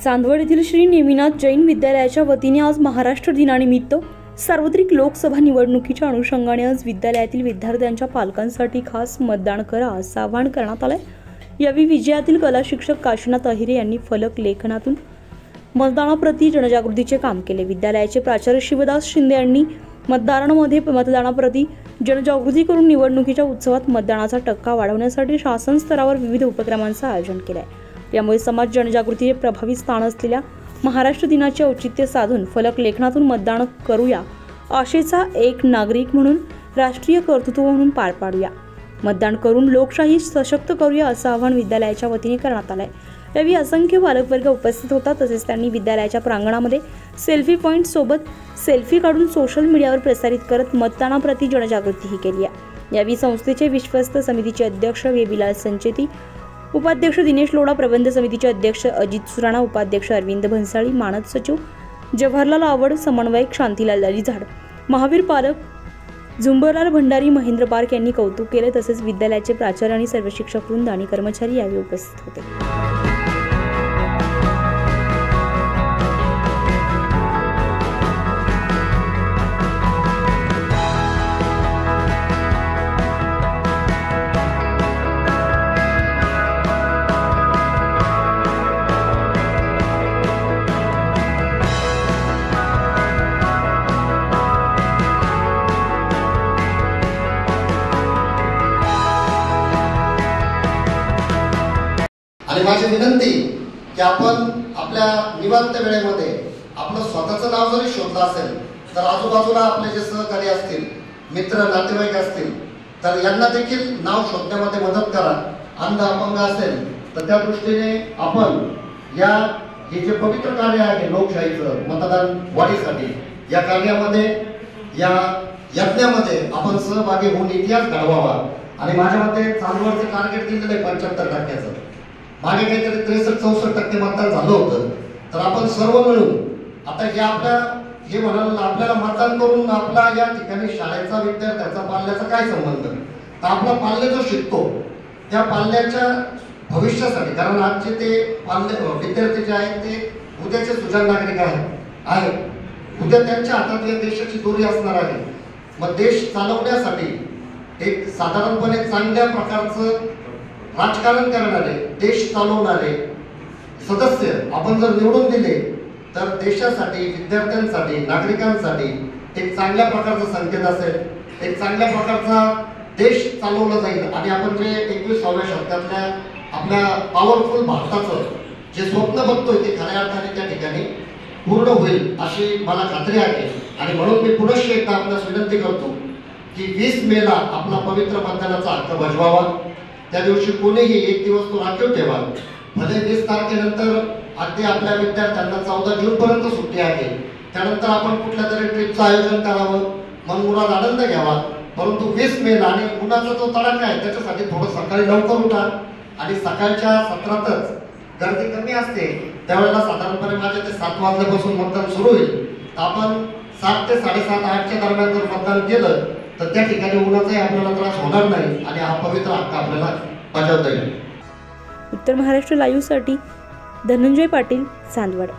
चांदवड येथील श्री नेमिनाथ जैन विद्यालयाच्या वतीने आज महाराष्ट्र दिनानिमित्त सार्वत्रिक लोकसभा निवडणुकीच्या अनुषंगाने आज विद्यालयातील विद्यार्थ्यांच्या पालकांसाठी खास मतदान करा असं आवाहन करण्यात आले। यावेळी विजयातील कला शिक्षक काशीनाथ अहिरे यांनी फलक लेखनातून मतदानाप्रती जनजागृतीचे काम केले। विद्यालयाचे प्राचार्य शिवदास शिंदे यांनी मतदारांमध्ये मतदानाप्रती जनजागृती करून निवडणुकीच्या उत्सवात मतदानाचा टक्का वाढवण्यासाठी शासन स्तरावर विविध उपक्रमांचे आयोजन केले आहे। यामुळे समाज जनजागृतीचे प्रभावी स्थान असलेल्या महाराष्ट्र दिनाचे औचित्य साधून फलक लेखनातून मतदान करूया, आशेचा एक नागरिक म्हणून राष्ट्रीय कर्तृत्व म्हणून पार पाडूया, मतदान करून लोकशाही सशक्त करूया असं आवाहन विद्यालयाच्या वतीने करण्यात आले। यावेळी असंख्य पालकवर्ग उपस्थित होता। तसेच त्यांनी विद्यालयाच्या प्रांगणामध्ये सेल्फी पॉइंट सोबत सेल्फी काढून सोशल मीडियावर प्रसारित करत मतदानाप्रती जनजागृतीही केली आहे। यावेळी संस्थेचे विश्वस्त समितीचे अध्यक्ष वेबिलाल संचेती, उपाध्यक्ष दिनेश लोढा, प्रबंध समितीचे अध्यक्ष अजित सुराणा, उपाध्यक्ष अरविंद भन्साळी, मानद सचिव जवाहरलाल आवड, समन्वयक शांतीलाल अलिझाड, महावीर पालक झुंबरलाल भंडारी, महेंद्र पार्क यांनी कौतुक केले। तसेच विद्यालयाचे प्राचार्य आणि सर्व शिक्षक वृंद आणि कर्मचारी यावेळी उपस्थित होते। आणि माझी विनंती की आपण आपल्या निवांत वेळेमध्ये आपलं स्वतःचं नाव जरी शोधलं असेल तर आजूबाजूला आपले जे सहकारी असतील, मित्र नातेवाईक असतील तर यांना देखील नाव शोधण्यामध्ये मदत करा। अंध अपंग असेल तर त्या दृष्टीने आपण हे जे पवित्र कार्य आहे लोकशाहीचं मतदान वाढीसाठी या कार्यामध्ये या यज्ञामध्ये आपण सहभागी होऊन इतिहास घडवावा। आणि माझ्या मते चांदवडचं टार्गेट दिलेलं आहे 75%। मागे काहीतरी 63-64% मतदान झालं होतं। तर आपण सर्व मिळून आता हे म्हणाल आपल्याला मतदान करून आपला या ठिकाणी शाळेचा विद्यार्थ्याचा पाल्याचा काय संबंध, तर आपला पाल्य जो शिकतो त्या पाल्याच्या भविष्यासाठी, कारण आजचे ते विद्यार्थी जे आहेत ते उद्याचे सुजाण नागरिक आहेत, उद्या त्यांच्या हातात या देशाची दोरी असणार आहे। मग देश चालवण्यासाठी एक साधारणपणे चांगल्या प्रकारचं राजकारण करणारे, देश चालवणारे सदस्य आपण जर निवडून दिले तर देशासाठी, विद्यार्थ्यांसाठी, नागरिकांसाठी एक चांगल्या प्रकारचा संकेत असेल, एक चांगल्या प्रकारचा देश चालवला जाईल। आणि आपण जे 21व्या शतकातल्या आपल्या पॉवरफुल भारताचं जे स्वप्न बघतोय ते खऱ्या अर्थाने त्या ठिकाणी पूर्ण होईल अशी मला खात्री आहे। आणि म्हणून मी पुनश्च एकदा आपल्याला विनंती करतो की 20 मेला आपला पवित्र मतदानाचा हक्क बजवावा। त्या दिवशी कोणीही एक दिवस तो राखीव ठेवा। भले 20 तारखेनंतर अगदी आपल्या विद्यार्थ्यांना 14 जून पर्यंत सुट्टी आहे, त्यानंतर आपण कुठल्या तरी ट्रिपचं आयोजन करावं, मनमुराद आनंद घ्यावा। परंतु 20 मेला आणि उन्हाचा जो तडाखा आहे त्याच्यासाठी थोडं सकाळी लवकर उठा। आणि सकाळच्या सत्रातच गर्दी कमी असते त्यावेळेला साधारणपणे माझ्या ते 7 वाजल्यापासून मतदान सुरू होईल, तर आपण 7 ते 7:30, 8च्या दरम्यान जर मतदान केलं तर त्या ठिकाणी उन्हाचाही आपल्याला त्रास होणार नाही आणि हा पवित्र हक्क आपल्याला बजावता येईल। उत्तर महाराष्ट्र लाईव्हसाठी धनंजय पाटील, चांदवड।